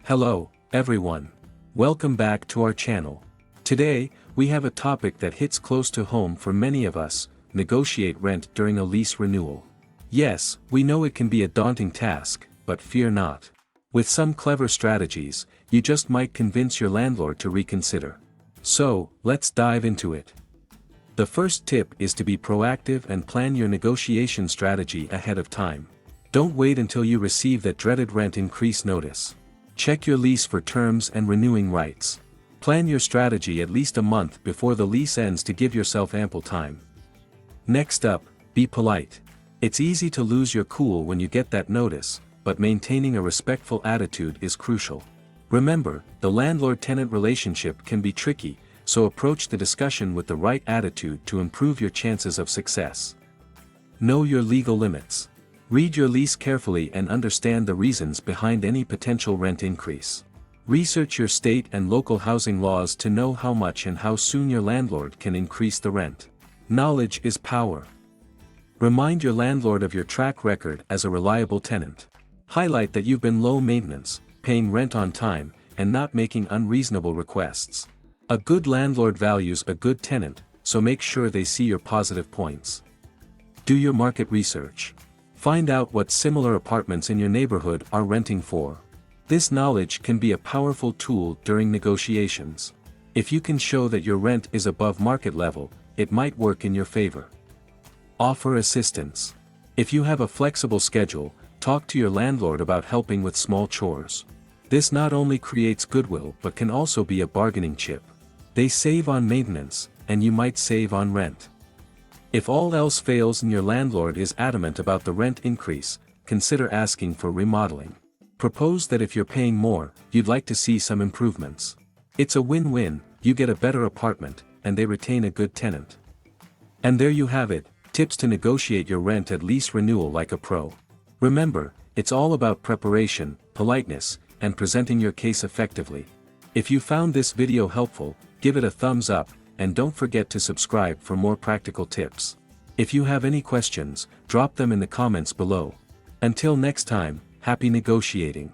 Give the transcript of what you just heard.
Hello, everyone. Welcome back to our channel. Today, we have a topic that hits close to home for many of us: negotiate rent during a lease renewal. Yes, we know it can be a daunting task, but fear not. With some clever strategies, you just might convince your landlord to reconsider. So, let's dive into it. The first tip is to be proactive and plan your negotiation strategy ahead of time. Don't wait until you receive that dreaded rent increase notice. Check your lease for terms and renewing rights. Plan your strategy at least a month before the lease ends to give yourself ample time. Next up, be polite. It's easy to lose your cool when you get that notice, but maintaining a respectful attitude is crucial. Remember, the landlord-tenant relationship can be tricky, so approach the discussion with the right attitude to improve your chances of success. Know your legal limits. Read your lease carefully and understand the reasons behind any potential rent increase. Research your state and local housing laws to know how much and how soon your landlord can increase the rent. Knowledge is power. Remind your landlord of your track record as a reliable tenant. Highlight that you've been low maintenance, paying rent on time, and not making unreasonable requests. A good landlord values a good tenant, so make sure they see your positive points. Do your market research. Find out what similar apartments in your neighborhood are renting for. This knowledge can be a powerful tool during negotiations. If you can show that your rent is above market level, it might work in your favor. Offer assistance. If you have a flexible schedule, talk to your landlord about helping with small chores. This not only creates goodwill but can also be a bargaining chip. They save on maintenance, and you might save on rent. If all else fails and your landlord is adamant about the rent increase, consider asking for remodeling. Propose that if you're paying more, you'd like to see some improvements. It's a win-win: you get a better apartment, and they retain a good tenant. And there you have it, tips to negotiate your rent at lease renewal like a pro. Remember, it's all about preparation, politeness, and presenting your case effectively. If you found this video helpful, give it a thumbs up, and don't forget to subscribe for more practical tips. If you have any questions, drop them in the comments below. Until next time, happy negotiating.